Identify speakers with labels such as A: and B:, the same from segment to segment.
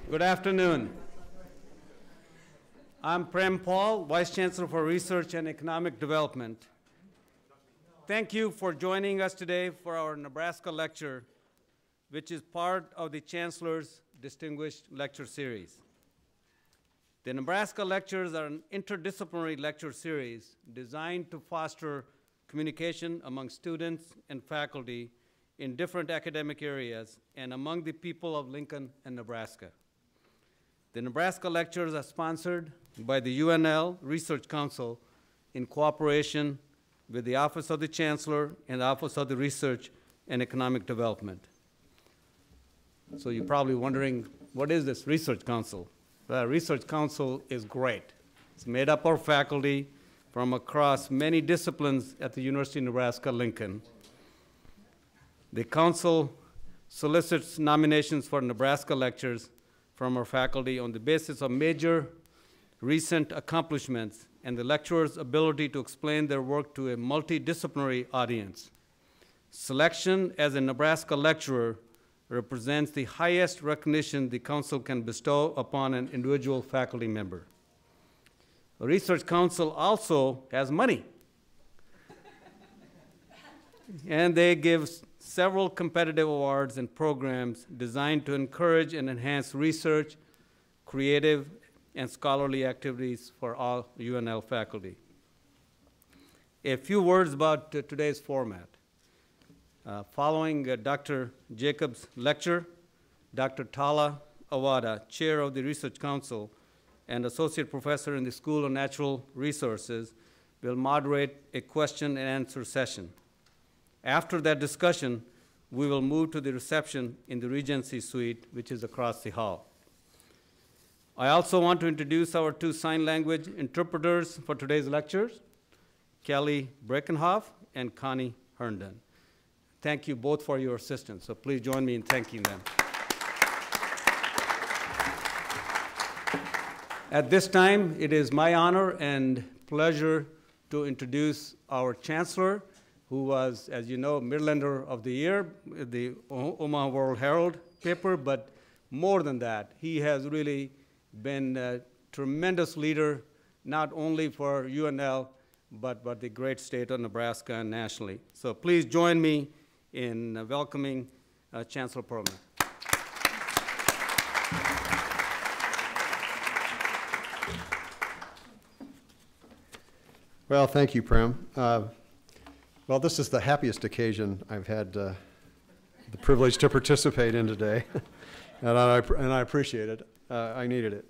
A: Good afternoon. I'm Prem Paul, Vice Chancellor for Research and Economic Development. Thank you for joining us today for our Nebraska lecture, which is part of the Chancellor's Distinguished Lecture Series. The Nebraska lectures are an interdisciplinary lecture series designed to foster communication among students and faculty in different academic areas and among the people of Lincoln and Nebraska. The Nebraska lectures are sponsored by the UNL Research Council in cooperation with the Office of the Chancellor and the Office of the Research and Economic Development. So you're probably wondering, what is this Research Council? The Research Council is great. It's made up of faculty from across many disciplines at the University of Nebraska-Lincoln. The council solicits nominations for Nebraska lectures from our faculty on the basis of major recent accomplishments and the lecturer's ability to explain their work to a multidisciplinary audience. Selection as a Nebraska lecturer represents the highest recognition the council can bestow upon an individual faculty member. The Research Council also has money. And they give several competitive awards and programs designed to encourage and enhance research, creative, and scholarly activities for all UNL faculty. A few words about today's format. Following Dr. Jacobs' lecture, Dr. Tala Awada, Chair of the Research Council and Associate Professor in the School of Natural Resources, will moderate a question and answer session. After that discussion, we will move to the reception in the Regency Suite, which is across the hall. I also want to introduce our two sign language interpreters for today's lectures, Kelly Breckenhoff and Connie Herndon. Thank you both for your assistance, so please join me in thanking them. At this time, it is my honor and pleasure to introduce our Chancellor, who was, as you know, Midlander of the Year, the Omaha World Herald paper, but more than that, he has really been a tremendous leader, not only for UNL, but the great state of Nebraska and nationally. So please join me in welcoming Chancellor Perlman.
B: Well, thank you, Prem. Well, this is the happiest occasion I've had the privilege to participate in today, and I appreciate it. I needed it.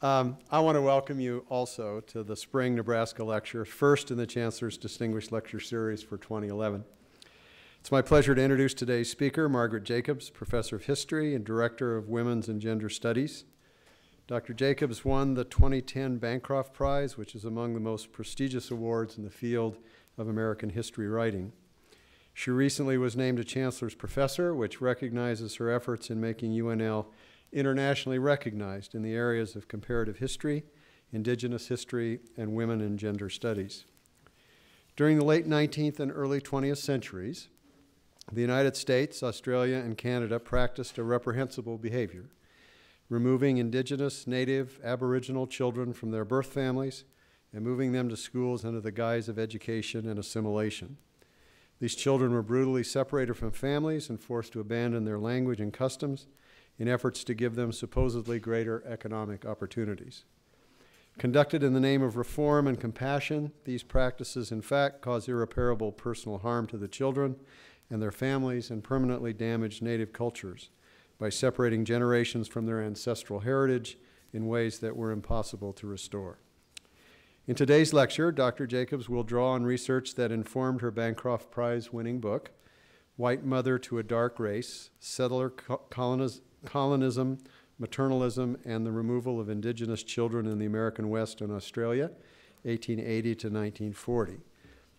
B: I want to welcome you also to the Spring Nebraska Lecture, first in the Chancellor's Distinguished Lecture Series for 2011. It's my pleasure to introduce today's speaker, Margaret Jacobs, Professor of History and Director of Women's and Gender Studies. Dr. Jacobs won the 2010 Bancroft Prize, which is among the most prestigious awards in the field of American history writing. She recently was named a Chancellor's Professor, which recognizes her efforts in making UNL internationally recognized in the areas of comparative history, Indigenous history, and women and gender studies. During the late 19th and early 20th centuries, the United States, Australia, and Canada practiced a reprehensible behavior, removing Indigenous, Native, Aboriginal children from their birth families and moving them to schools under the guise of education and assimilation. These children were brutally separated from families and forced to abandon their language and customs in efforts to give them supposedly greater economic opportunities. Conducted in the name of reform and compassion, these practices in fact caused irreparable personal harm to the children and their families and permanently damaged Native cultures by separating generations from their ancestral heritage in ways that were impossible to restore. In today's lecture, Dr. Jacobs will draw on research that informed her Bancroft Prize-winning book, White Mother to a Dark Race, Settler Colonism, Maternalism, and the Removal of Indigenous Children in the American West and Australia, 1880 to 1940,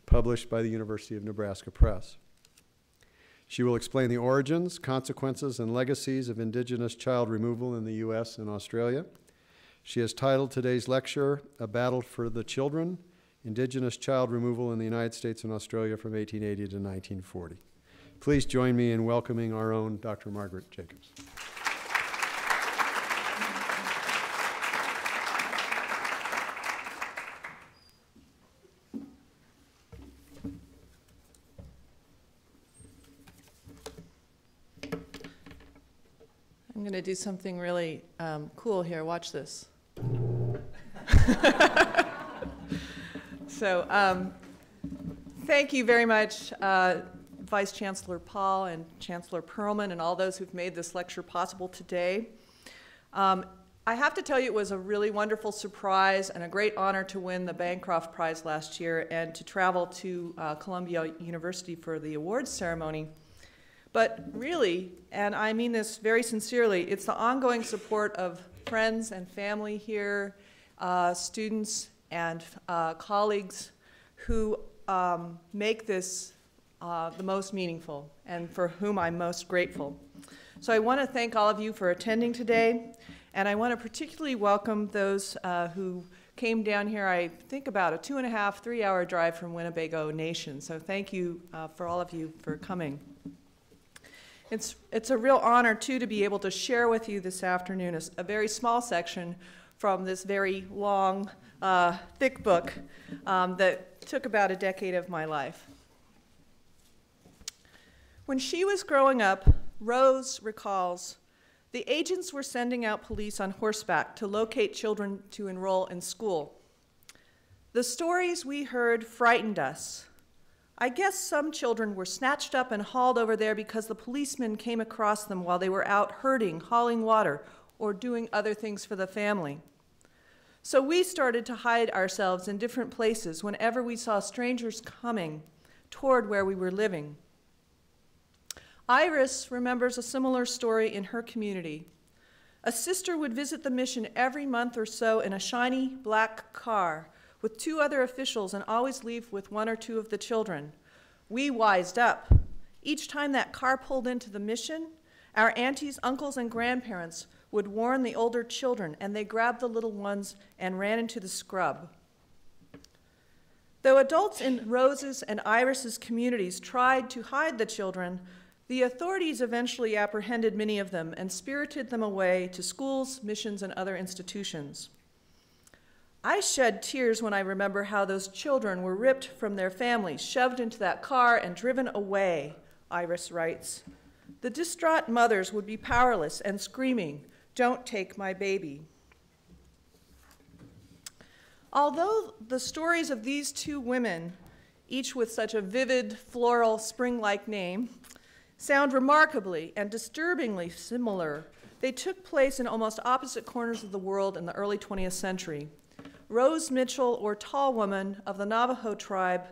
B: published by the University of Nebraska Press. She will explain the origins, consequences, and legacies of Indigenous child removal in the U.S. and Australia. She has titled today's lecture, A Battle for the Children, Indigenous Child Removal in the United States and Australia from 1880 to 1940. Please join me in welcoming our own Dr. Margaret Jacobs.
C: I'm going to do something really cool here. Watch this. So thank you very much, Vice Chancellor Paul and Chancellor Perlman and all those who've made this lecture possible today. I have to tell you it was a really wonderful surprise and a great honor to win the Bancroft Prize last year and to travel to Columbia University for the awards ceremony. But really, and I mean this very sincerely, it's the ongoing support of friends and family here, students and colleagues who make this the most meaningful and for whom I'm most grateful. So I want to thank all of you for attending today, and I want to particularly welcome those who came down here, I think about a 2.5, 3-hour drive from Winnebago Nation. So thank you for all of you for coming. It's a real honor, too, to be able to share with you this afternoon a very small section from this very long, thick book that took about a decade of my life. When she was growing up, Rose recalls, the agents were sending out police on horseback to locate children to enroll in school. The stories we heard frightened us. I guess some children were snatched up and hauled over there because the policemen came across them while they were out herding, hauling water, or doing other things for the family. So we started to hide ourselves in different places whenever we saw strangers coming toward where we were living. Iris remembers a similar story in her community. A sister would visit the mission every month or so in a shiny black car with 2 other officials and always leave with 1 or 2 of the children. We wised up. Each time that car pulled into the mission, our aunties, uncles, and grandparents would warn the older children, and they grabbed the little ones and ran into the scrub. Though adults in Rose's and Iris's communities tried to hide the children, the authorities eventually apprehended many of them and spirited them away to schools, missions, and other institutions. I shed tears when I remember how those children were ripped from their families, shoved into that car, and driven away, Iris writes. The distraught mothers would be powerless and screaming, "Don't take my baby." Although the stories of these 2 women, each with such a vivid, floral, spring-like name, sound remarkably and disturbingly similar, they took place in almost opposite corners of the world in the early 20th century. Rose Mitchell, or Tall Woman, of the Navajo tribe,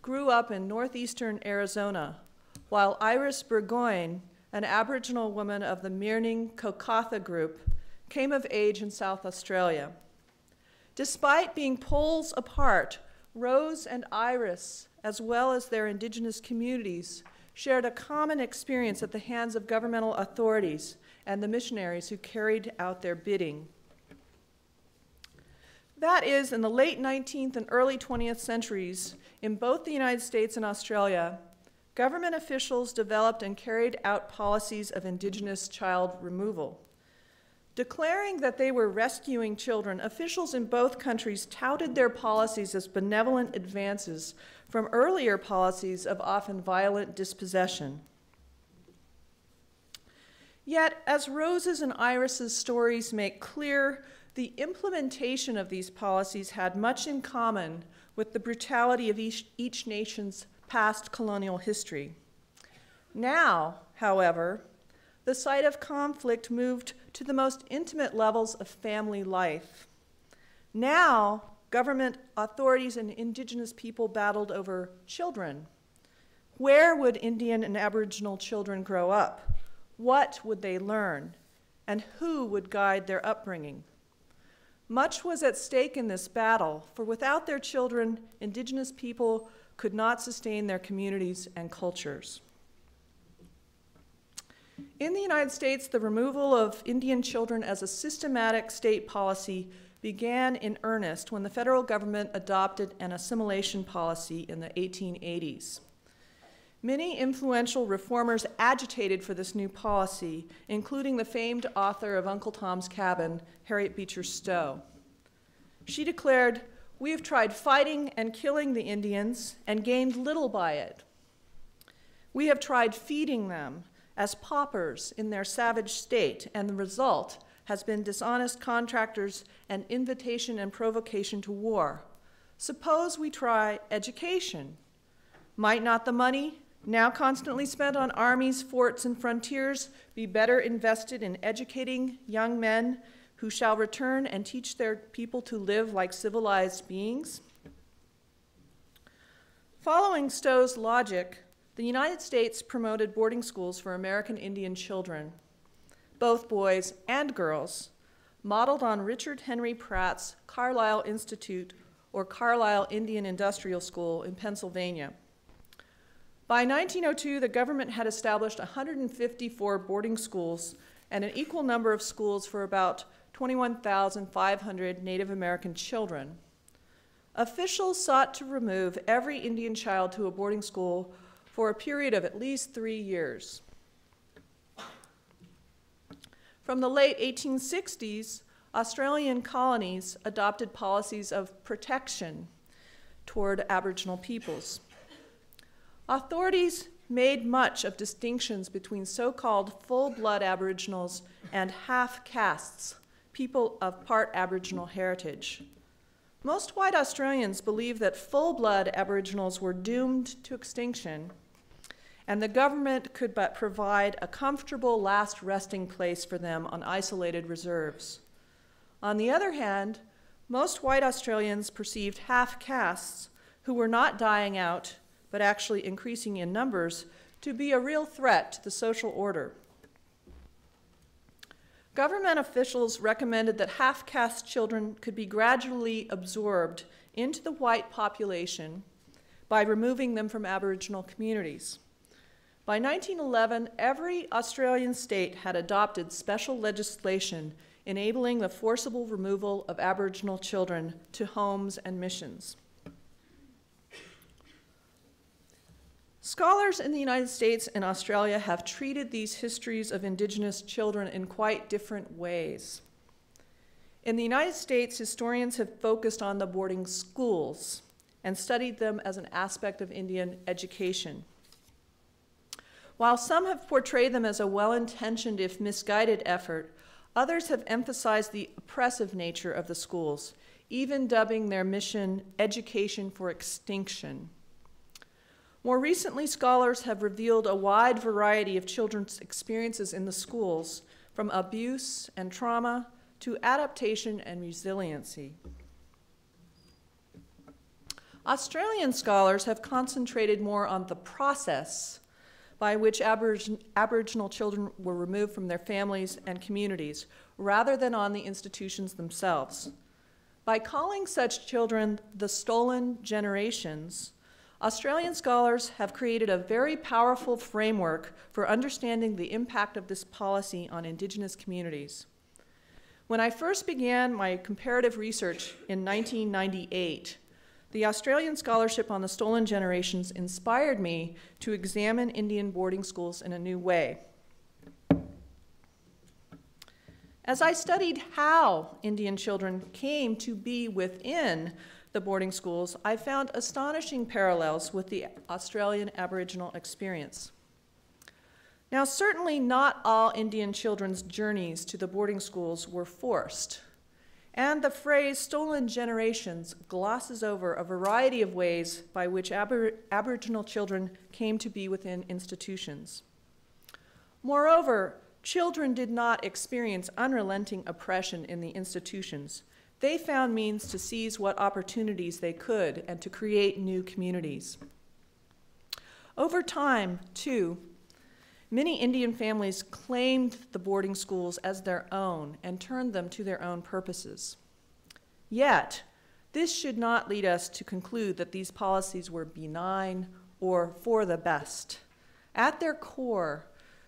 C: grew up in northeastern Arizona, while Iris Burgoyne, an Aboriginal woman of the Mirning Kokatha group, came of age in South Australia. Despite being poles apart, Rose and Iris, as well as their Indigenous communities, shared a common experience at the hands of governmental authorities and the missionaries who carried out their bidding. That is, in the late 19th and early 20th centuries, in both the United States and Australia, government officials developed and carried out policies of Indigenous child removal. Declaring that they were rescuing children, officials in both countries touted their policies as benevolent advances from earlier policies of often violent dispossession. Yet, as Rose's and Iris's stories make clear, the implementation of these policies had much in common with the brutality of each nation's past colonial history. Now, however, the site of conflict moved to the most intimate levels of family life. Now, government authorities and Indigenous people battled over children. Where would Indian and Aboriginal children grow up? What would they learn? And who would guide their upbringing? Much was at stake in this battle, for without their children, Indigenous people could not sustain their communities and cultures. In the United States, the removal of Indian children as a systematic state policy began in earnest when the federal government adopted an assimilation policy in the 1880s. Many influential reformers agitated for this new policy, including the famed author of Uncle Tom's Cabin, Harriet Beecher Stowe. She declared, "We have tried fighting and killing the Indians and gained little by it. We have tried feeding them as paupers in their savage state, and the result has been dishonest contractors and invitation and provocation to war. Suppose we try education. Might not the money now constantly spent on armies, forts, and frontiers be better invested in educating young men who shall return and teach their people to live like civilized beings? Following Stowe's logic, the United States promoted boarding schools for American Indian children, both boys and girls, modeled on Richard Henry Pratt's Carlisle Institute or Carlisle Indian Industrial School in Pennsylvania. By 1902, the government had established 154 boarding schools and an equal number of schools for about 21,500 Native American children. Officials sought to remove every Indian child to a boarding school for a period of at least 3 years. From the late 1860s, Australian colonies adopted policies of protection toward Aboriginal peoples. Authorities made much of distinctions between so-called full-blood Aboriginals and half-castes, people of part Aboriginal heritage. Most white Australians believed that full-blood Aboriginals were doomed to extinction, and the government could but provide a comfortable last resting place for them on isolated reserves. On the other hand, most white Australians perceived half-castes, who were not dying out, but actually increasing in numbers, to be a real threat to the social order. Government officials recommended that half-caste children could be gradually absorbed into the white population by removing them from Aboriginal communities. By 1911, every Australian state had adopted special legislation enabling the forcible removal of Aboriginal children to homes and missions. Scholars in the United States and Australia have treated these histories of Indigenous children in quite different ways. In the United States, historians have focused on the boarding schools and studied them as an aspect of Indian education. While some have portrayed them as a well-intentioned, if misguided effort, others have emphasized the oppressive nature of the schools, even dubbing their mission "Education for Extinction." More recently, scholars have revealed a wide variety of children's experiences in the schools, from abuse and trauma to adaptation and resiliency. Australian scholars have concentrated more on the process by which Aboriginal children were removed from their families and communities, rather than on the institutions themselves. By calling such children the stolen generations, Australian scholars have created a very powerful framework for understanding the impact of this policy on Indigenous communities. When I first began my comparative research in 1998, the Australian scholarship on the stolen generations inspired me to examine Indian boarding schools in a new way. As I studied how Indian children came to be within the boarding schools, I found astonishing parallels with the Australian Aboriginal experience. Now, certainly not all Indian children's journeys to the boarding schools were forced, and the phrase stolen generations glosses over a variety of ways by which Aboriginal children came to be within institutions. Moreover, children did not experience unrelenting oppression in the institutions. They found means to seize what opportunities they could and to create new communities. Over time, too, many Indian families claimed the boarding schools as their own and turned them to their own purposes. Yet, this should not lead us to conclude that these policies were benign or for the best. At their core,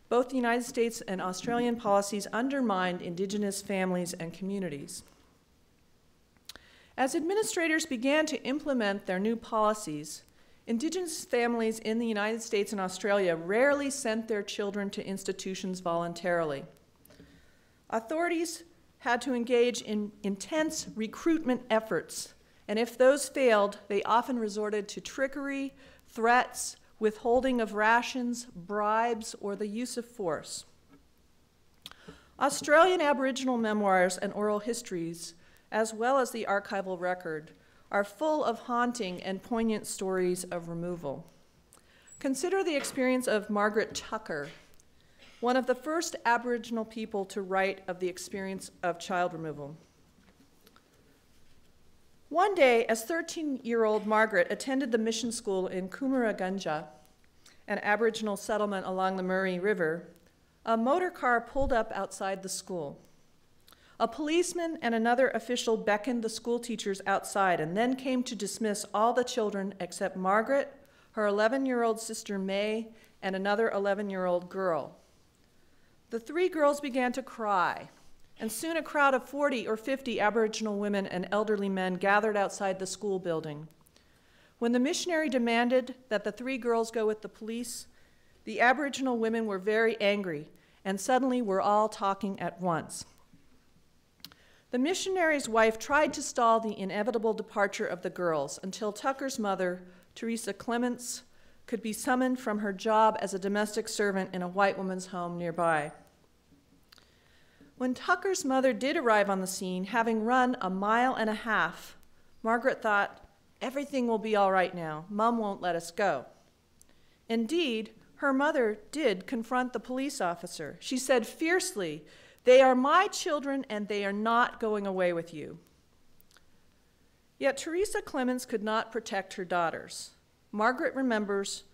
C: both the United States and Australian policies undermined Indigenous families and communities. As administrators began to implement their new policies, Indigenous families in the United States and Australia rarely sent their children to institutions voluntarily. Authorities had to engage in intense recruitment efforts, and if those failed, they often resorted to trickery, threats, withholding of rations, bribes, or the use of force. Australian Aboriginal memoirs and oral histories, as well as the archival record, are full of haunting and poignant stories of removal. Consider the experience of Margaret Tucker, one of the first Aboriginal people to write of the experience of child removal. One day, as 13-year-old Margaret attended the mission school in Kumaragunja, an Aboriginal settlement along the Murray River, a motor car pulled up outside the school. A policeman and another official beckoned the school teachers outside and then came to dismiss all the children except Margaret, her 11-year-old sister May, and another 11-year-old girl. The three girls began to cry, and soon a crowd of 40 or 50 Aboriginal women and elderly men gathered outside the school building. When the missionary demanded that the three girls go with the police, the Aboriginal women were very angry, and suddenly were all talking at once. The missionary's wife tried to stall the inevitable departure of the girls until Tucker's mother, Teresa Clements, could be summoned from her job as a domestic servant in a white woman's home nearby. When Tucker's mother did arrive on the scene, having run 1.5 miles, Margaret thought, "Everything will be all right now. Mom won't let us go." Indeed, her mother did confront the police officer. She said fiercely, "They are my children and they are not going away with you." Yet Teresa Clements could not protect her daughters. Margaret remembers,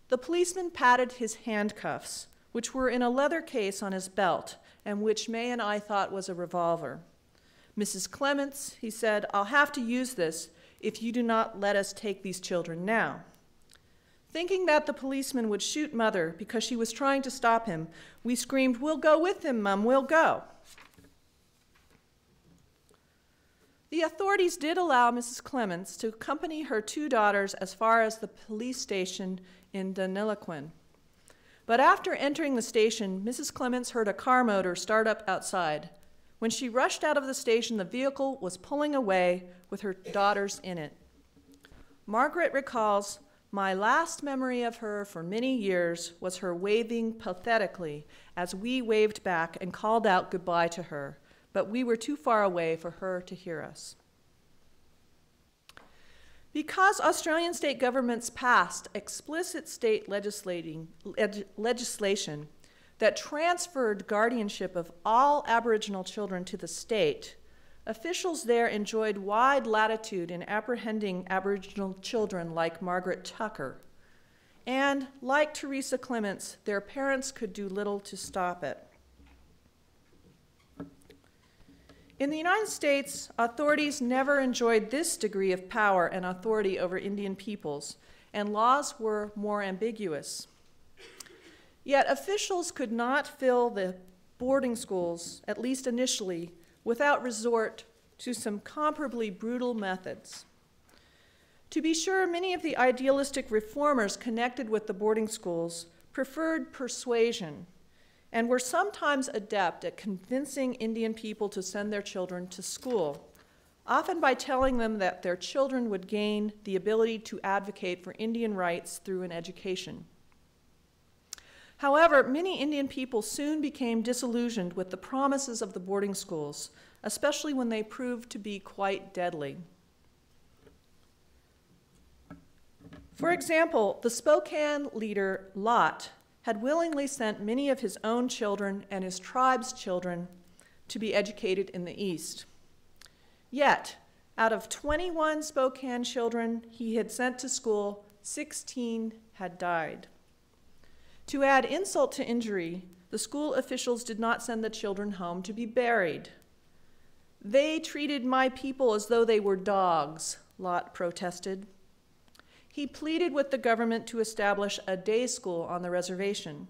C: the policeman patted his handcuffs, which were in a leather case on his belt, and which May and I thought was a revolver. "Mrs. Clements," he said, "I'll have to use this if you do not let us take these children now." Thinking that the policeman would shoot Mother because she was trying to stop him, we screamed, "We'll go with him, Mum, we'll go." The authorities did allow Mrs. Clements to accompany her two daughters as far as the police station in Deniliquin. But after entering the station, Mrs. Clements heard a car motor start up outside. When she rushed out of the station, the vehicle was pulling away with her daughters in it. Margaret recalls, "My last memory of her for many years was her waving pathetically as we waved back and called out goodbye to her, but we were too far away for her to hear us." Because Australian state governments passed explicit state legislation that transferred guardianship of all Aboriginal children to the state, officials there enjoyed wide latitude in apprehending Aboriginal children like Margaret Tucker. And, like Teresa Clements, their parents could do little to stop it. In the United States, authorities never enjoyed this degree of power and authority over Indian peoples, and laws were more ambiguous. Yet officials could not fill the boarding schools, at least initially, without resort to some comparably brutal methods. To be sure, many of the idealistic reformers connected with the boarding schools preferred persuasion and were sometimes adept at convincing Indian people to send their children to school, often by telling them that their children would gain the ability to advocate for Indian rights through an education. However, many Indian people soon became disillusioned with the promises of the boarding schools, especially when they proved to be quite deadly. For example, the Spokane leader, Lot, had willingly sent many of his own children and his tribe's children to be educated in the East. Yet, out of 21 Spokane children he had sent to school, 16 had died. To add insult to injury, the school officials did not send the children home to be buried. "They treated my people as though they were dogs," Lot protested. He pleaded with the government to establish a day school on the reservation.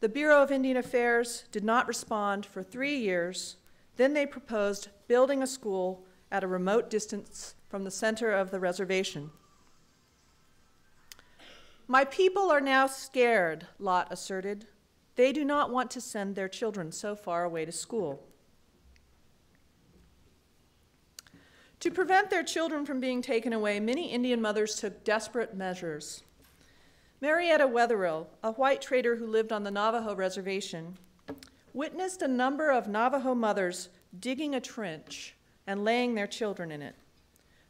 C: The Bureau of Indian Affairs did not respond for 3 years. Then they proposed building a school at a remote distance from the center of the reservation. "My people are now scared," Lot asserted. "They do not want to send their children so far away to school." To prevent their children from being taken away, many Indian mothers took desperate measures. Marietta Wetherill, a white trader who lived on the Navajo reservation, witnessed a number of Navajo mothers digging a trench and laying their children in it.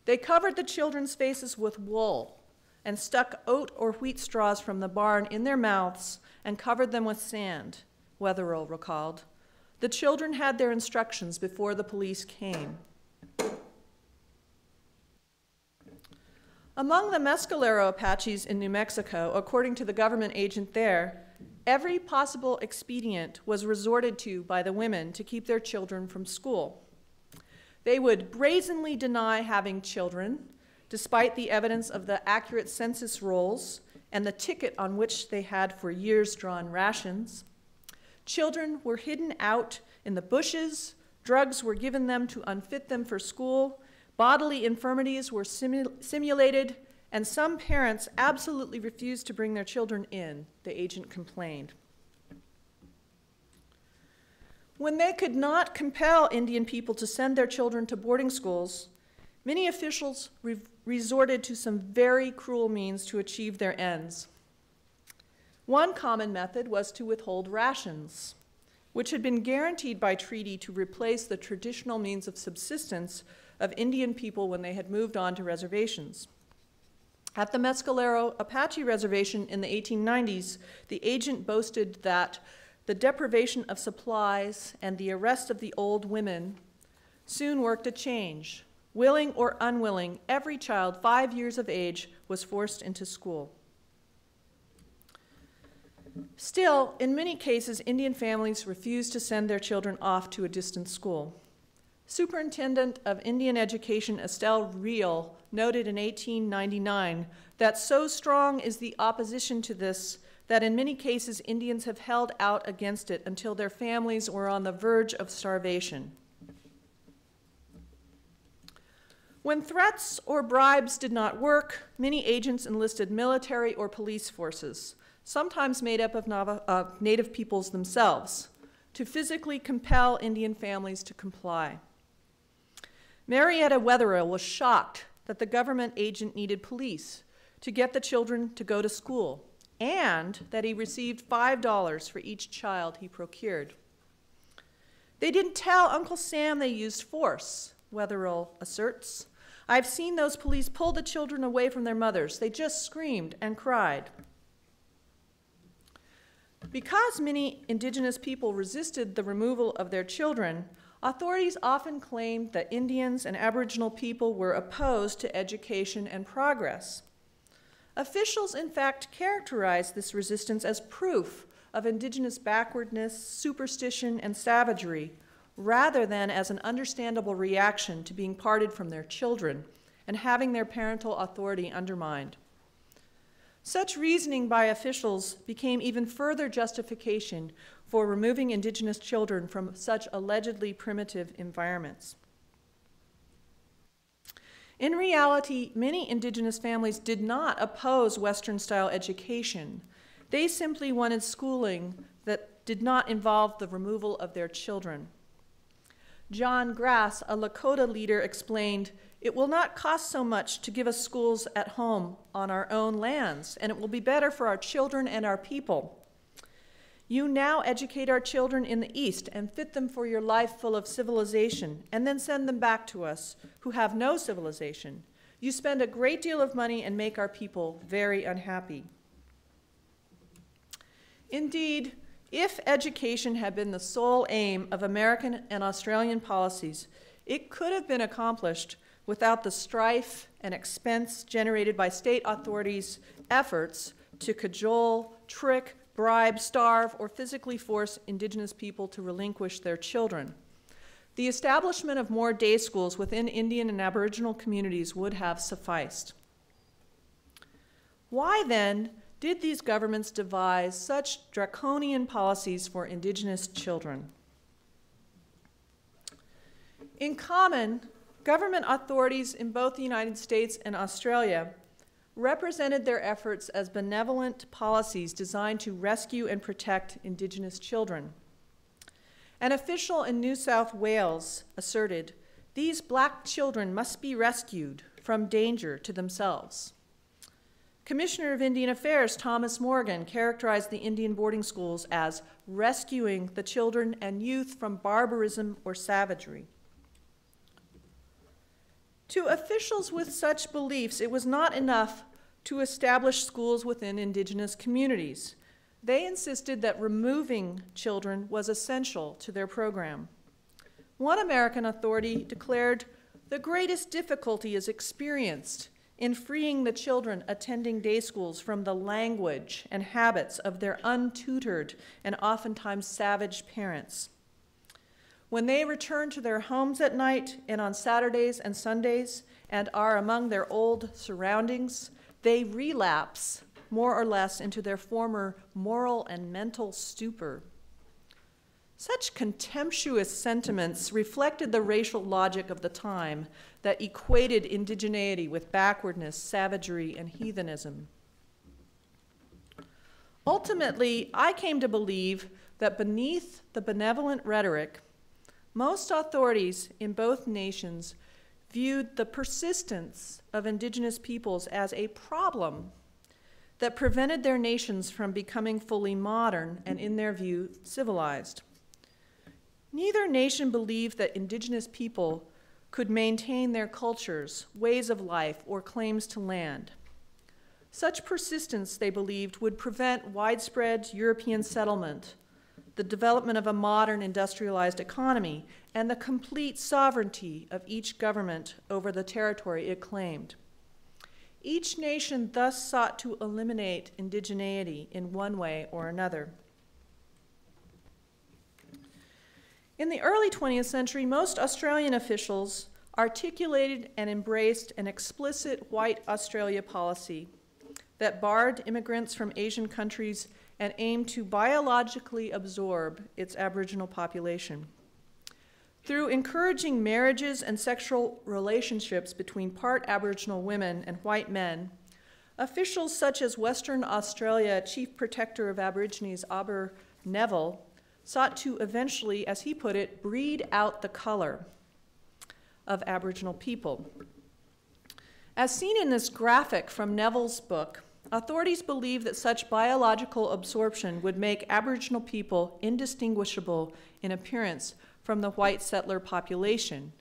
C: They covered the children's faces with wool and stuck oat or wheat straws from the barn in their mouths and covered them with sand, Wetherill recalled. The children had their instructions before the police came. Among the Mescalero Apaches in New Mexico, according to the government agent there, every possible expedient was resorted to by the women to keep their children from school. They would brazenly deny having children, despite the evidence of the accurate census rolls and the ticket on which they had for years drawn rations. Children were hidden out in the bushes, drugs were given them to unfit them for school, bodily infirmities were simulated, and some parents absolutely refused to bring their children in, the agent complained. When they could not compel Indian people to send their children to boarding schools, many officials resorted to some very cruel means to achieve their ends. One common method was to withhold rations, which had been guaranteed by treaty to replace the traditional means of subsistence of Indian people when they had moved on to reservations. At the Mescalero Apache Reservation in the 1890s, the agent boasted that the deprivation of supplies and the arrest of the old women soon worked a change. Willing or unwilling, every child 5 years of age was forced into school. Still, in many cases, Indian families refused to send their children off to a distant school. Superintendent of Indian Education Estelle Reel noted in 1899 that so strong is the opposition to this that in many cases Indians have held out against it until their families were on the verge of starvation. When threats or bribes did not work, many agents enlisted military or police forces, sometimes made up of Native peoples themselves, to physically compel Indian families to comply. Marietta Wetherill was shocked that the government agent needed police to get the children to go to school, and that he received $5 for each child he procured. They didn't tell Uncle Sam they used force, Wetherill asserts. I've seen those police pull the children away from their mothers. They just screamed and cried. Because many Indigenous people resisted the removal of their children, authorities often claimed that Indians and Aboriginal people were opposed to education and progress. Officials, in fact, characterized this resistance as proof of Indigenous backwardness, superstition, and savagery, rather than as an understandable reaction to being parted from their children and having their parental authority undermined. Such reasoning by officials became even further justification for removing Indigenous children from such allegedly primitive environments. In reality, many Indigenous families did not oppose Western-style education. They simply wanted schooling that did not involve the removal of their children. John Grass, a Lakota leader, explained, "It will not cost so much to give us schools at home on our own lands, and it will be better for our children and our people. You now educate our children in the East and fit them for your life full of civilization, and then send them back to us who have no civilization. You spend a great deal of money and make our people very unhappy." Indeed, if education had been the sole aim of American and Australian policies, it could have been accomplished without the strife and expense generated by state authorities' efforts to cajole, trick, bribe, starve, or physically force Indigenous people to relinquish their children. The establishment of more day schools within Indian and Aboriginal communities would have sufficed. Why then did these governments devise such draconian policies for Indigenous children? In common, government authorities in both the United States and Australia represented their efforts as benevolent policies designed to rescue and protect Indigenous children. An official in New South Wales asserted, "These black children must be rescued from danger to themselves." Commissioner of Indian Affairs Thomas Morgan characterized the Indian boarding schools as rescuing the children and youth from barbarism or savagery. To officials with such beliefs, it was not enough to establish schools within indigenous communities. They insisted that removing children was essential to their program. One American authority declared, "The greatest difficulty is experienced in freeing the children attending day schools from the language and habits of their untutored and oftentimes savage parents. When they return to their homes at night and on Saturdays and Sundays and are among their old surroundings, they relapse more or less into their former moral and mental stupor." Such contemptuous sentiments reflected the racial logic of the time that equated indigeneity with backwardness, savagery, and heathenism. Ultimately, I came to believe that beneath the benevolent rhetoric, most authorities in both nations viewed the persistence of indigenous peoples as a problem that prevented their nations from becoming fully modern and, in their view, civilized. Neither nation believed that indigenous people could maintain their cultures, ways of life, or claims to land. Such persistence, they believed, would prevent widespread European settlement, the development of a modern industrialized economy, and the complete sovereignty of each government over the territory it claimed. Each nation thus sought to eliminate indigeneity in one way or another. In the early 20th century, most Australian officials articulated and embraced an explicit white Australia policy that barred immigrants from Asian countries and aimed to biologically absorb its Aboriginal population. Through encouraging marriages and sexual relationships between part Aboriginal women and white men, officials such as Western Australia Chief Protector of Aborigines Aber Neville sought to eventually, as he put it, breed out the color of Aboriginal people. As seen in this graphic from Neville's book, authorities believe that such biological absorption would make Aboriginal people indistinguishable in appearance from the white settler population,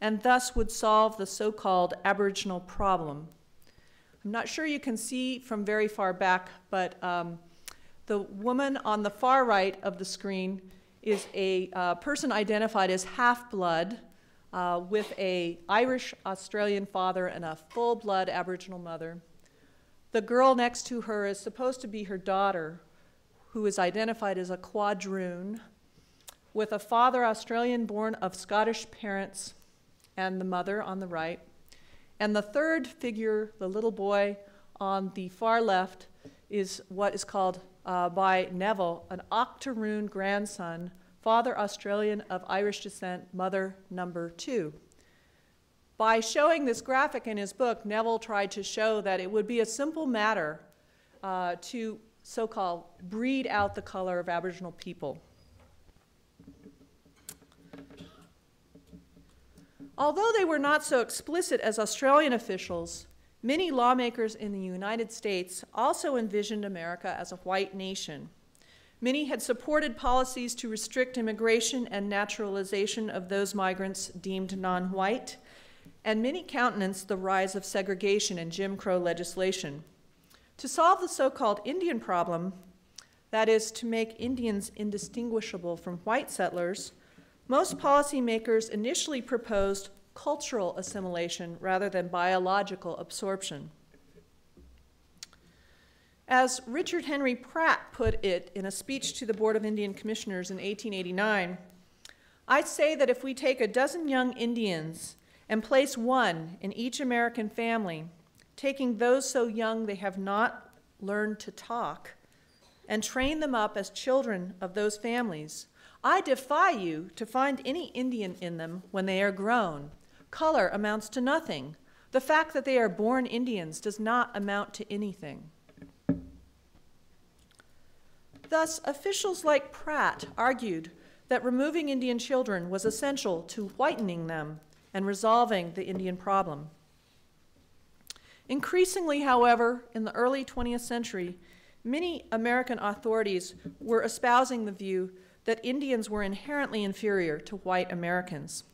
C: and thus would solve the so-called Aboriginal problem. I'm not sure you can see from very far back, but the woman on the far right of the screen is a person identified as half-blood with an Irish-Australian father and a full-blood Aboriginal mother. The girl next to her is supposed to be her daughter, who is identified as a quadroon, with a father Australian born of Scottish parents and the mother on the right. And the third figure, the little boy on the far left, is what is called by Neville an octoroon grandson, father Australian of Irish descent, mother number 2. By showing this graphic in his book, Neville tried to show that it would be a simple matter to so-called breed out the color of Aboriginal people. Although they were not so explicit as Australian officials, many lawmakers in the United States also envisioned America as a white nation. Many had supported policies to restrict immigration and naturalization of those migrants deemed non-white, and many countenanced the rise of segregation and Jim Crow legislation. To solve the so-called Indian problem, that is, to make Indians indistinguishable from white settlers, most policymakers initially proposed cultural assimilation rather than biological absorption. As Richard Henry Pratt put it in a speech to the Board of Indian Commissioners in 1889, "I say that if we take a dozen young Indians and place one in each American family, taking those so young they have not learned to talk, and train them up as children of those families, I defy you to find any Indian in them when they are grown. Color amounts to nothing. The fact that they are born Indians does not amount to anything." Thus, officials like Pratt argued that removing Indian children was essential to whitening them and resolving the Indian problem. Increasingly, however, in the early 20th century, many American authorities were espousing the view that Indians were inherently inferior to white Americans.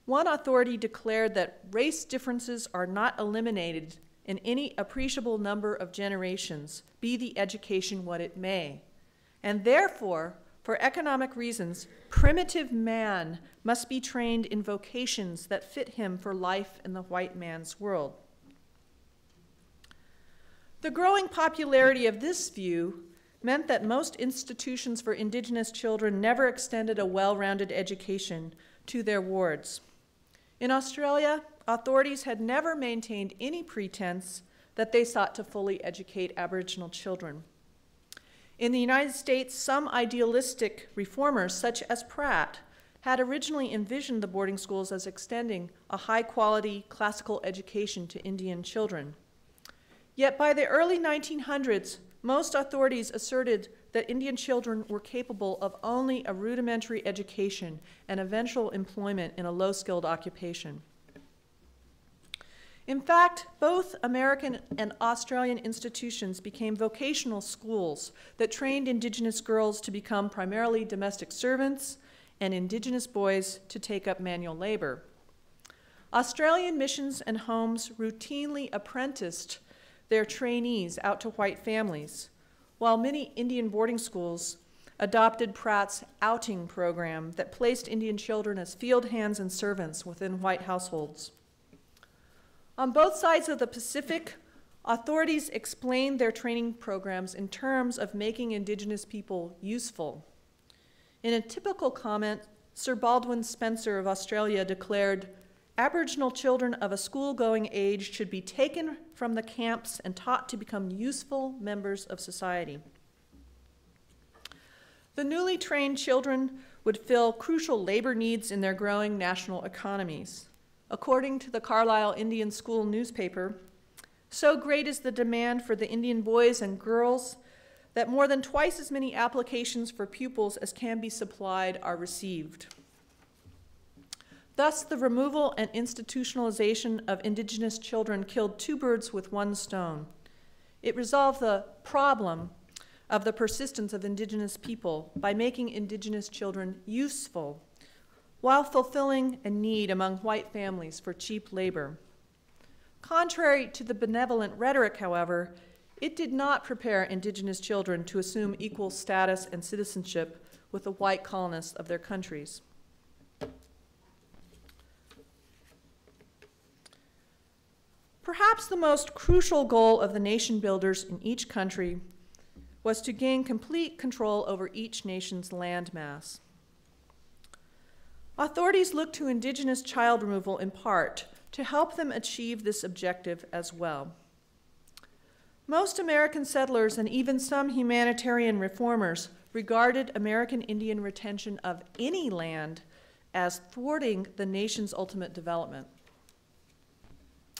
C: One authority declared that race differences are not eliminated in any appreciable number of generations, be the education what it may, and therefore, for economic reasons, primitive man must be trained in vocations that fit him for life in the white man's world. The growing popularity of this view meant that most institutions for Indigenous children never extended a well-rounded education to their wards. In Australia, authorities had never maintained any pretense that they sought to fully educate Aboriginal children. In the United States, some idealistic reformers, such as Pratt, had originally envisioned the boarding schools as extending a high-quality classical education to Indian children. Yet by the early 1900s, most authorities asserted that Indian children were capable of only a rudimentary education and eventual employment in a low-skilled occupation. In fact, both American and Australian institutions became vocational schools that trained Indigenous girls to become primarily domestic servants and Indigenous boys to take up manual labor. Australian missions and homes routinely apprenticed their trainees out to white families, while many Indian boarding schools adopted Pratt's outing program that placed Indian children as field hands and servants within white households. On both sides of the Pacific, authorities explained their training programs in terms of making Indigenous people useful. In a typical comment, Sir Baldwin Spencer of Australia declared, "Aboriginal children of a school-going age should be taken from the camps and taught to become useful members of society." The newly trained children would fill crucial labor needs in their growing national economies. According to the Carlisle Indian School newspaper, so great is the demand for the Indian boys and girls that more than twice as many applications for pupils as can be supplied are received. Thus, the removal and institutionalization of Indigenous children killed two birds with one stone. It resolved the problem of the persistence of Indigenous people by making Indigenous children useful while fulfilling a need among white families for cheap labor. Contrary to the benevolent rhetoric, however, it did not prepare Indigenous children to assume equal status and citizenship with the white colonists of their countries. Perhaps the most crucial goal of the nation builders in each country was to gain complete control over each nation's landmass. Authorities looked to Indigenous child removal in part to help them achieve this objective as well. Most American settlers and even some humanitarian reformers regarded American Indian retention of any land as thwarting the nation's ultimate development.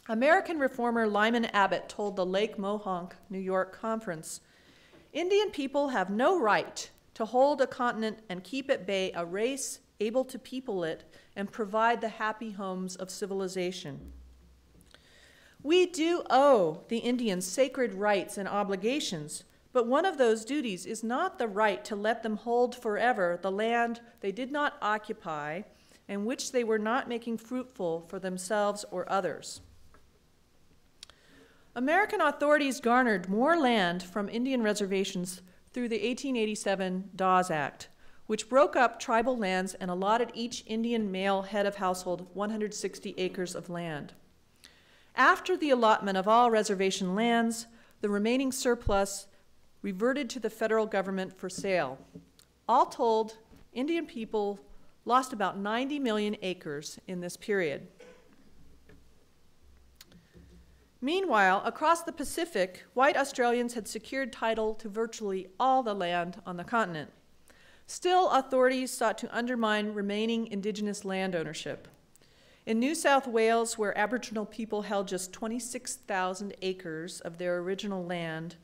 C: American reformer Lyman Abbott told the Lake Mohonk, New York conference, "Indian people have no right to hold a continent and keep at bay a race able to people it and provide the happy homes of civilization. We do owe the Indians sacred rights and obligations, but one of those duties is not the right to let them hold forever the land they did not occupy and which they were not making fruitful for themselves or others." American authorities garnered more land from Indian reservations through the 1887 Dawes Act, which broke up tribal lands and allotted each Indian male head of household 160 acres of land. After the allotment of all reservation lands, the remaining surplus reverted to the federal government for sale. All told, Indian people lost about 90 million acres in this period. Meanwhile, across the Pacific, white Australians had secured title to virtually all the land on the continent. Still, authorities sought to undermine remaining Indigenous land ownership. In New South Wales, where Aboriginal people held just 26,000 acres of their original land,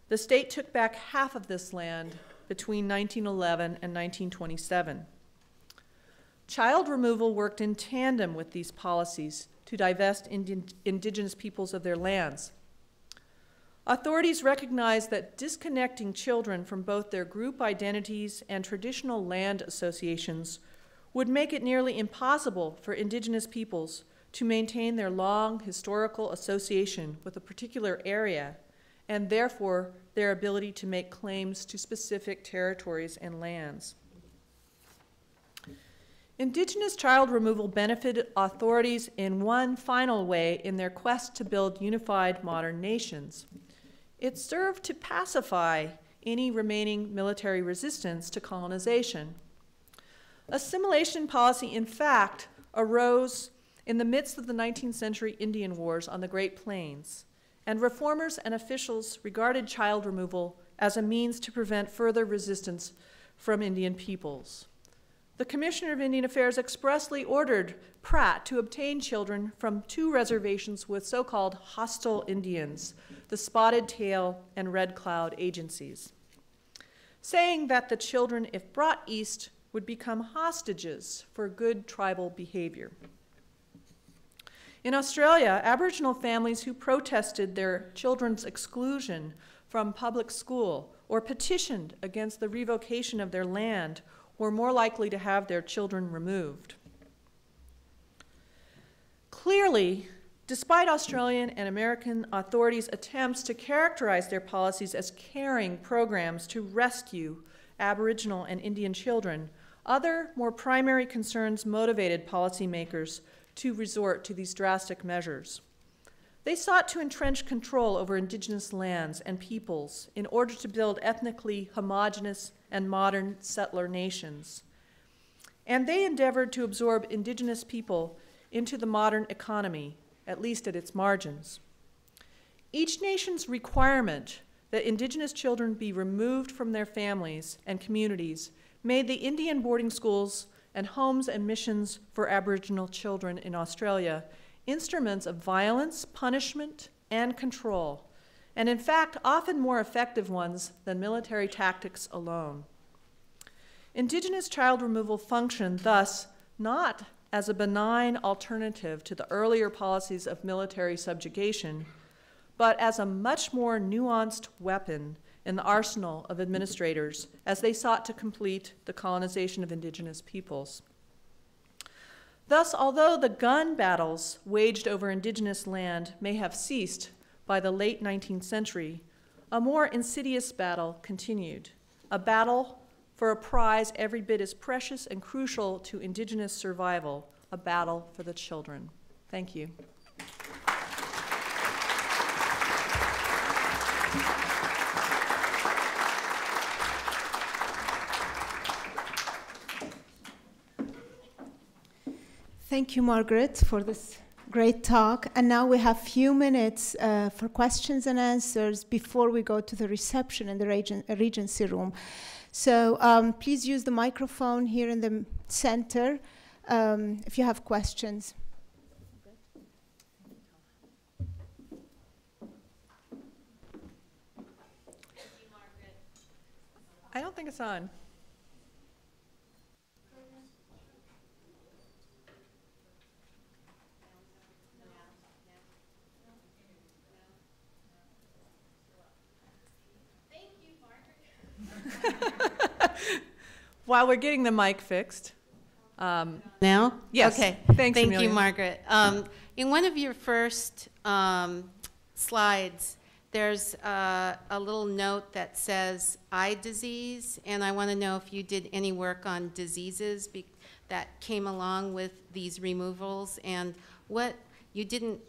C: the state took back half of this land between 1911 and 1927. Child removal worked in tandem with these policies to to divest indigenous peoples of their lands. Authorities recognize that disconnecting children from both their group identities and traditional land associations would make it nearly impossible for indigenous peoples to maintain their long historical association with a particular area, and therefore their ability to make claims to specific territories and lands. Indigenous child removal benefited authorities in one final way in their quest to build unified modern nations. It served to pacify any remaining military resistance to colonization. Assimilation policy, in fact, arose in the midst of the 19th century Indian Wars on the Great Plains, and reformers and officials regarded child removal as a means to prevent further resistance from Indian peoples. The Commissioner of Indian Affairs expressly ordered Pratt to obtain children from 2 reservations with so-called hostile Indians, the Spotted Tail and Red Cloud agencies, saying that the children, if brought east, would become hostages for good tribal behavior. In Australia, Aboriginal families who protested their children's exclusion from public school or petitioned against the revocation of their land were more likely to have their children removed. Clearly, despite Australian and American authorities' attempts to characterize their policies as caring programs to rescue Aboriginal and Indian children, other, more primary concerns motivated policymakers to resort to these drastic measures. They sought to entrench control over indigenous lands and peoples in order to build ethnically homogeneous and modern settler nations. And they endeavored to absorb indigenous people into the modern economy, at least at its margins. Each nation's requirement that indigenous children be removed from their families and communities made the Indian boarding schools and homes and missions for Aboriginal children in Australia instruments of violence, punishment, and control, and in fact, often more effective ones than military tactics alone. Indigenous child removal functioned thus not as a benign alternative to the earlier policies of military subjugation, but as a much more nuanced weapon in the arsenal of administrators as they sought to complete the colonization of indigenous peoples. Thus, although the gun battles waged over indigenous land may have ceased by the late 19th century, a more insidious battle continued, a battle for a prize every bit as precious and crucial to indigenous survival, a battle for the children. Thank you.
D: Thank you, Margaret, for this great talk. And now we have a few minutes for questions and answers before we go to the reception in the Regency room. So please use the microphone here in the center if you have questions.
C: I don't think it's on. While we're getting the mic fixed.
E: Now?
C: Yes.
E: Okay.
C: Thanks,
E: Thank
C: Amelia.
E: you, Margaret. In one of your first slides, there's a little note that says eye disease, and I want to know if you did any work on diseases that came along with these removals, and what you didn't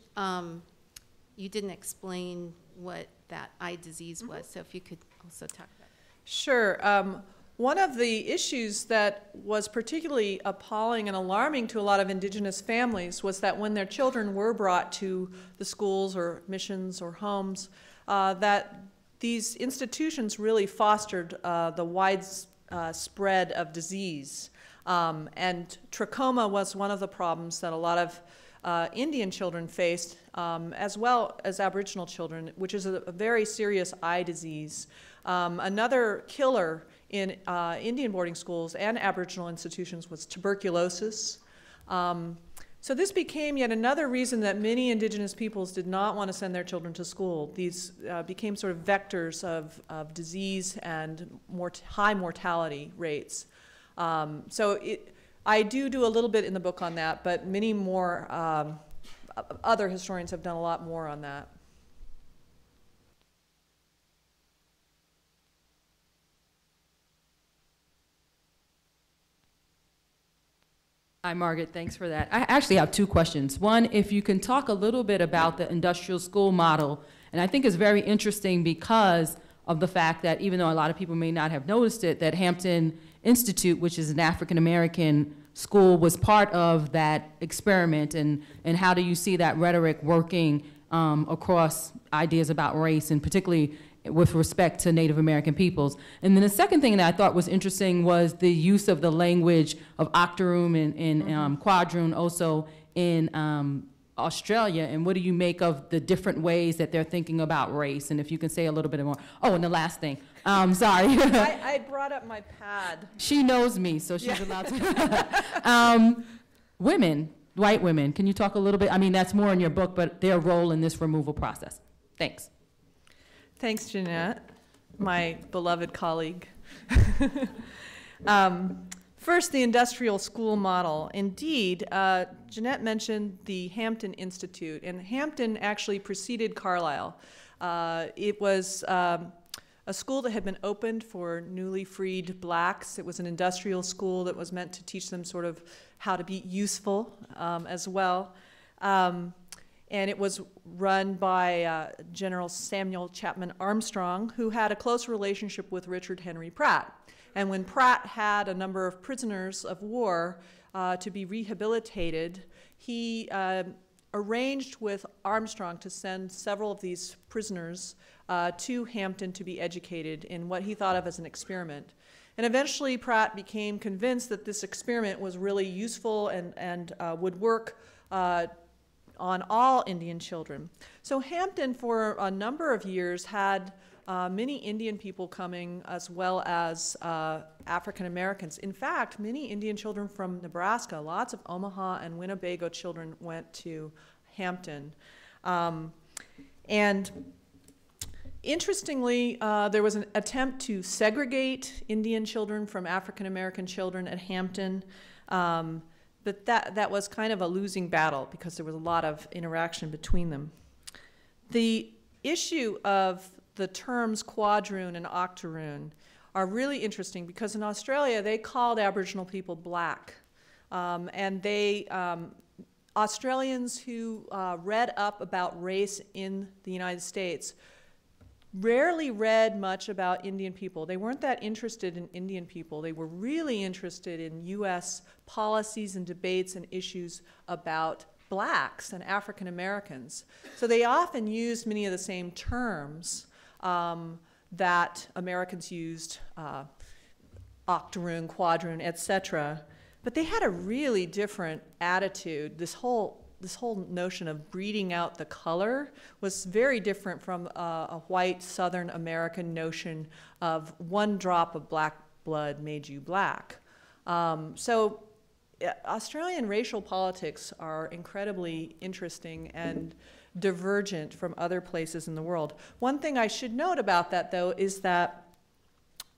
E: explain what that eye disease was. So if you could also talk about that.
C: Sure. One of the issues that was particularly appalling and alarming to a lot of indigenous families was that when their children were brought to the schools or missions or homes, that these institutions really fostered the wide spread of disease. And trachoma was one of the problems that a lot of Indian children faced, as well as Aboriginal children, which is a very serious eye disease. Another killer in Indian boarding schools and Aboriginal institutions was tuberculosis. So this became yet another reason that many indigenous peoples did not want to send their children to school. These became sort of vectors of disease and high mortality rates. I do a little bit in the book on that, but many more other historians have done a lot more on that.
F: Hi, Margaret. Thanks for that. I actually have two questions. One, if you can talk a little bit about the industrial school model, and I think it's very interesting because of the fact that even though a lot of people may not have noticed it, that Hampton Institute, which is an African-American school, was part of that experiment, and how do you see that rhetoric working across ideas about race, and particularly with respect to Native American peoples? And then the second thing that I thought was interesting was the use of the language of octoroon and quadroon also in Australia, and what do you make of the different ways that they're thinking about race? And if you can say a little bit more. Oh, and the last thing, sorry.
C: I brought up my pad.
F: She knows me, so she's allowed to. Women, white women, can you talk a little bit? I mean, that's more in your book, but their role in this removal process. Thanks.
C: Thanks, Jeanette, my beloved colleague. First, the industrial school model. Indeed, Jeanette mentioned the Hampton Institute, and Hampton actually preceded Carlisle. It was a school that had been opened for newly freed blacks. It was an industrial school that was meant to teach them sort of how to be useful as well. And it was run by General Samuel Chapman Armstrong, who had a close relationship with Richard Henry Pratt. And when Pratt had a number of prisoners of war to be rehabilitated, he arranged with Armstrong to send several of these prisoners to Hampton to be educated in what he thought of as an experiment. And eventually Pratt became convinced that this experiment was really useful and would work on all Indian children. So Hampton, for a number of years, had many Indian people coming as well as African Americans. In fact, many Indian children from Nebraska, lots of Omaha and Winnebago children went to Hampton. And interestingly, there was an attempt to segregate Indian children from African American children at Hampton. But that was kind of a losing battle because there was a lot of interaction between them. The issue of the terms quadroon and octoroon are really interesting because in Australia they called Aboriginal people black. And Australians who read up about race in the United States rarely read much about Indian people. They weren't that interested in Indian people. They were really interested in U.S. policies and debates and issues about blacks and African Americans. So they often used many of the same terms that Americans used, octoroon, quadroon, etc. But they had a really different attitude. This whole notion of breeding out the color was very different from a white Southern American notion of one drop of black blood made you black. So Australian racial politics are incredibly interesting and divergent from other places in the world. One thing I should note about that, though, is that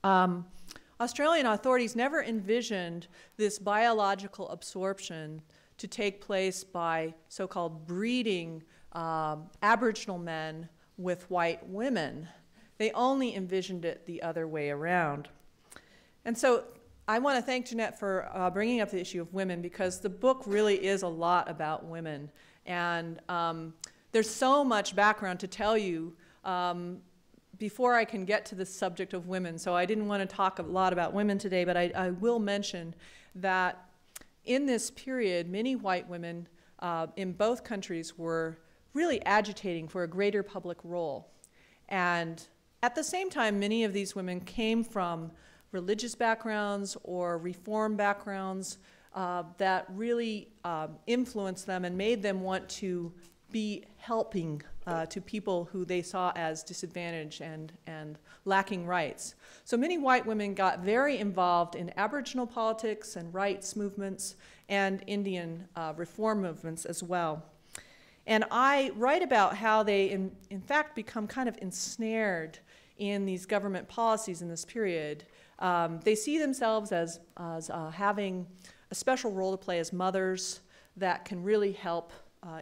C: Australian authorities never envisioned this biological absorption to take place by so-called breeding Aboriginal men with white women. They only envisioned it the other way around. And so I want to thank Jeanette for bringing up the issue of women because the book really is a lot about women. And there's so much background to tell you before I can get to the subject of women. So I didn't want to talk a lot about women today, but I will mention that in this period, many white women in both countries were really agitating for a greater public role. And at the same time, many of these women came from religious backgrounds or reform backgrounds that really influenced them and made them want to be helping to people who they saw as disadvantaged and lacking rights. So many white women got very involved in Aboriginal politics and rights movements and Indian reform movements as well. And I write about how they, in fact, become kind of ensnared in these government policies in this period. They see themselves as having a special role to play as mothers that can really help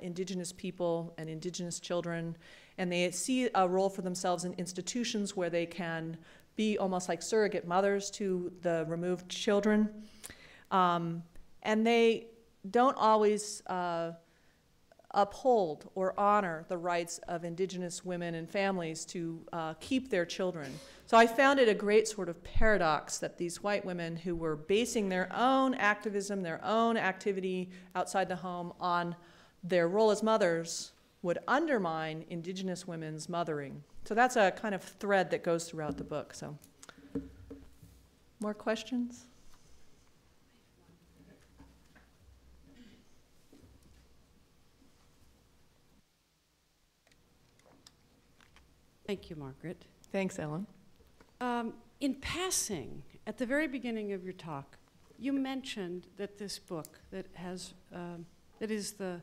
C: Indigenous people and Indigenous children, and they see a role for themselves in institutions where they can be almost like surrogate mothers to the removed children. And they don't always uphold or honor the rights of Indigenous women and families to keep their children. So I found it a great sort of paradox that these white women who were basing their own activism, their own activity outside the home on their role as mothers would undermine Indigenous women's mothering. So that's a kind of thread that goes throughout the book. So, more questions?
G: Thank you, Margaret.
C: Thanks, Ellen.
G: In passing, at the very beginning of your talk, you mentioned that this book that has that is the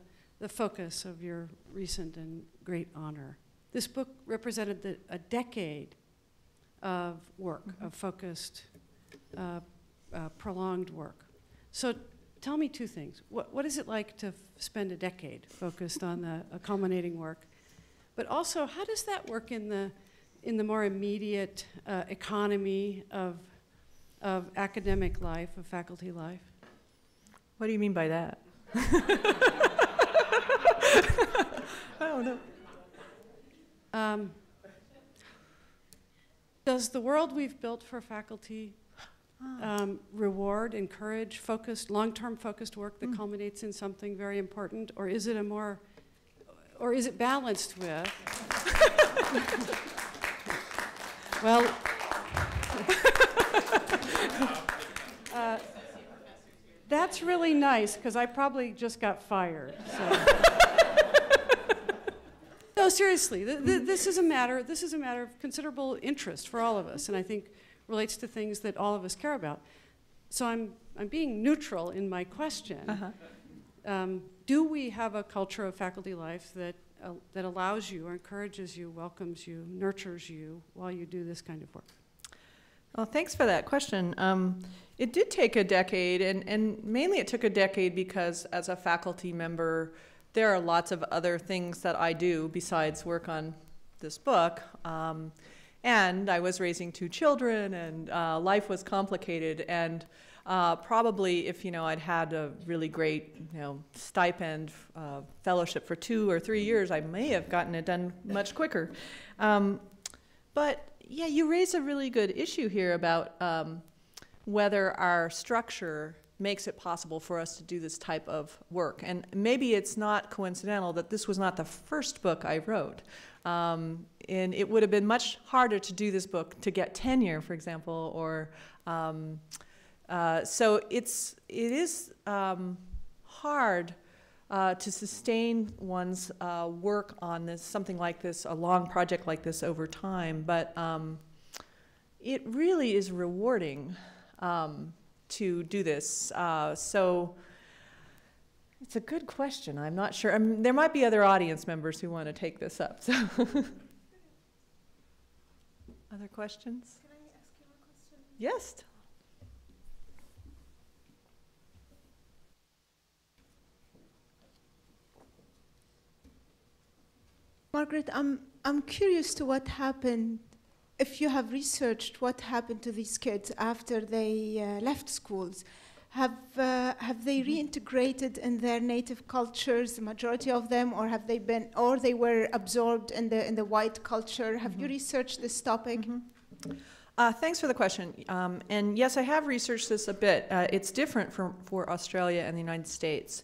G: focus of your recent and great honor. This book represented a decade of work, of focused, prolonged work. So tell me two things. What is it like to spend a decade focused on the culminating work? But also, how does that work in the more immediate economy of academic life, of faculty life?
C: What do you mean by that? I don't know.
G: Does the world we've built for faculty reward, encourage focused, long-term focused work that culminates in something very important, or is it or is it balanced with? Well, that's really nice because I probably just got fired. So. No, seriously, this is a matter of considerable interest for all of us, and I think relates to things that all of us care about. So I'm being neutral in my question. Do we have a culture of faculty life that allows you or encourages you, welcomes you, nurtures you while you do this kind of work?
C: Well, thanks for that question. It did take a decade, and mainly it took a decade because as a faculty member, there are lots of other things that I do besides work on this book. And I was raising 2 children, and life was complicated. And probably if, I'd had a really great, stipend fellowship for 2 or 3 years, I may have gotten it done much quicker. But yeah, you raise a really good issue here about whether our structure makes it possible for us to do this type of work. And maybe it's not coincidental that this was not the first book I wrote. And it would have been much harder to do this book to get tenure, for example, or so it is hard to sustain one's work on something like this, a long project like this over time, but it really is rewarding to do this. So it's a good question. I'm not sure. There might be other audience members who want to take this up. So. Other questions?
D: Can I ask you a question?
C: Yes.
D: Margaret, I'm curious to what happened, if you have researched what happened to these kids after they left schools. Have they reintegrated in their native cultures, the majority of them, or have they been, or they were absorbed in the white culture? Have you researched this topic?
C: Thanks for the question. And yes, I have researched this a bit. It's different for Australia and the United States.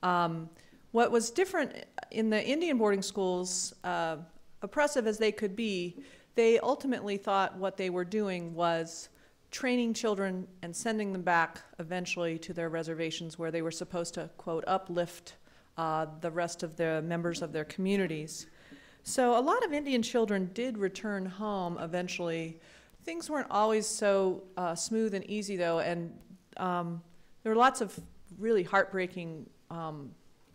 C: What was different in the Indian boarding schools, oppressive as they could be, they ultimately thought what they were doing was training children and sending them back eventually to their reservations where they were supposed to, quote, uplift the rest of the members of their communities. So a lot of Indian children did return home eventually. Things weren't always so smooth and easy, though, and there were lots of really heartbreaking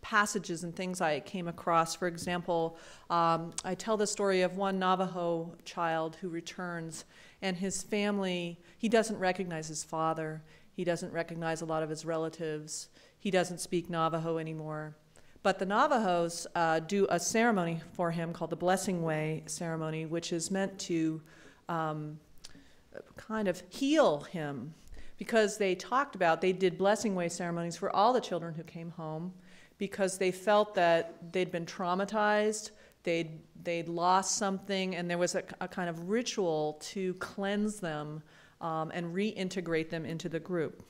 C: passages and things I came across. For example, I tell the story of one Navajo child who returns, and his family, he doesn't recognize his father. He doesn't recognize a lot of his relatives. He doesn't speak Navajo anymore. But the Navajos do a ceremony for him called the Blessing Way ceremony, which is meant to kind of heal him, because they did Blessing Way ceremonies for all the children who came home, because they felt that they'd been traumatized, they'd lost something, and there was a kind of ritual to cleanse them and reintegrate them into the group.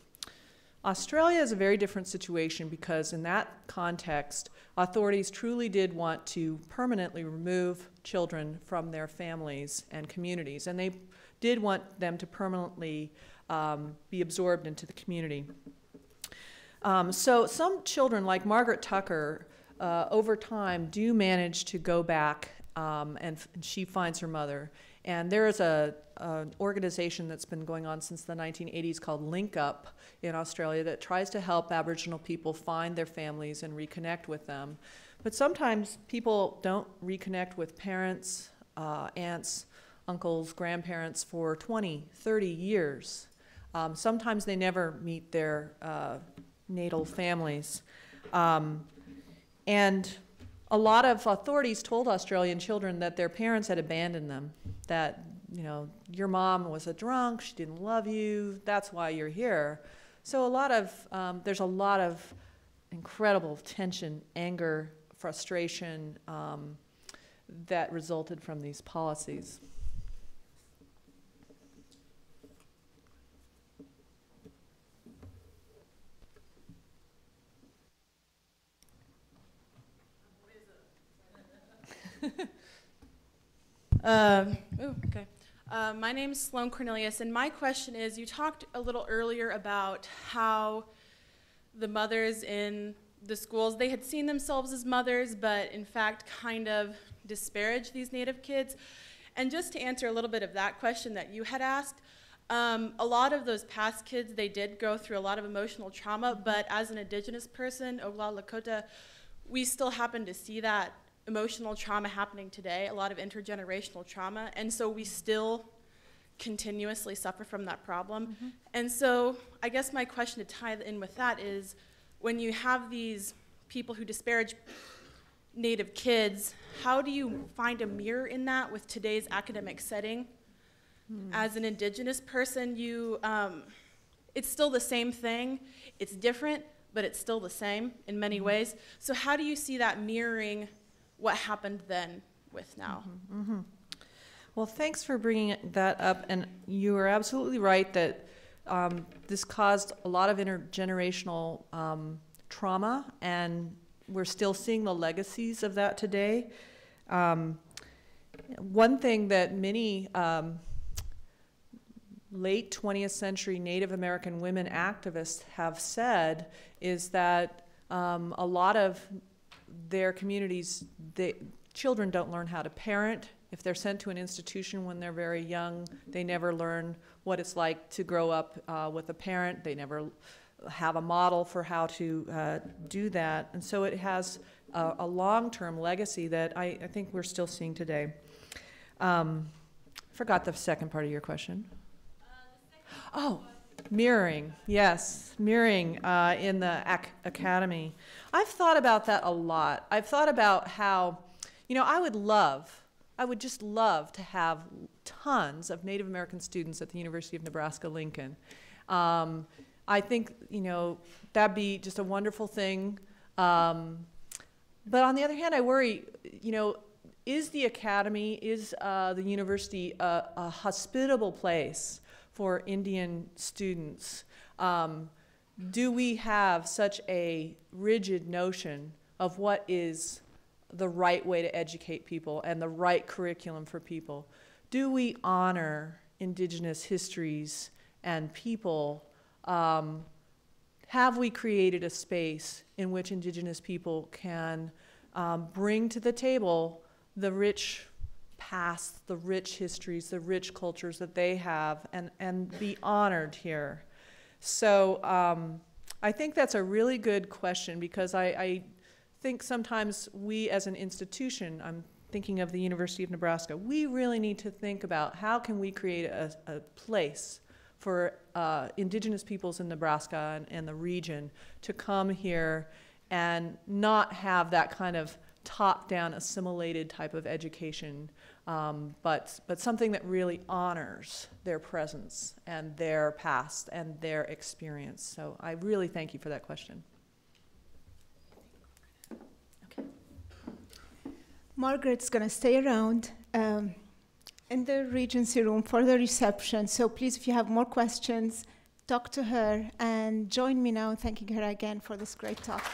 C: Australia is a very different situation, because in that context, authorities truly did want to permanently remove children from their families and communities, and they did want them to permanently be absorbed into the community. So some children, like Margaret Tucker, over time do manage to go back, and she finds her mother. And there is an organization that's been going on since the 1980s called Link Up in Australia that tries to help Aboriginal people find their families and reconnect with them. But sometimes people don't reconnect with parents, aunts, uncles, grandparents for 20, 30 years. Sometimes they never meet their natal families. And a lot of authorities told Australian children that their parents had abandoned them, that, you know, your mom was a drunk, she didn't love you, that's why you're here. So there's a lot of incredible tension, anger, frustration that resulted from these policies.
H: Okay. My name is Sloan Cornelius, and my question is, you talked a little earlier about how the mothers in the schools, they had seen themselves as mothers, but in fact kind of disparaged these Native kids. And just to answer a little bit of that question that you had asked, a lot of those past kids, they did go through a lot of emotional trauma, but as an Indigenous person, Oglala Lakota, we still happen to see that emotional trauma happening today, a lot of intergenerational trauma, and so we still continuously suffer from that problem. Mm-hmm. And so I guess my question to tie in with that is, when you have these people who disparage Native kids, how do you find a mirror in that with today's academic setting? As an Indigenous person, it's still the same thing. It's different, but it's still the same in many ways. So how do you see that mirroring what happened then with now?
C: Well, thanks for bringing that up, and you are absolutely right that this caused a lot of intergenerational trauma, and we're still seeing the legacies of that today. One thing that many late 20th century Native American women activists have said is that a lot of their communities, children don't learn how to parent. If they're sent to an institution when they're very young, they never learn what it's like to grow up with a parent. They never have a model for how to do that. And so it has a long-term legacy that I think we're still seeing today. Forgot the second part of your question. Oh, mirroring, yes, mirroring in the academy. I've thought about that a lot. I've thought about how, you know, I would just love to have tons of Native American students at the University of Nebraska-Lincoln. I think, you know, that'd be just a wonderful thing. But on the other hand, I worry, you know, is the academy, is the university a hospitable place for Indian students? Do we have such a rigid notion of what is the right way to educate people and the right curriculum for people? Do we honor Indigenous histories and people? Have we created a space in which Indigenous people can bring to the table the rich past, the rich histories, the rich cultures that they have, and be honored here. So I think that's a really good question, because I think sometimes we as an institution, I'm thinking of the University of Nebraska, we really need to think about how can we create a place for indigenous peoples in Nebraska and the region to come here and not have that kind of top-down assimilated type of education, but something that really honors their presence and their past and their experience. So I really thank you for that question.
D: Okay. Margaret's going to stay around in the Regency room for the reception. So please, if you have more questions, talk to her, and join me now in thanking her again for this great talk.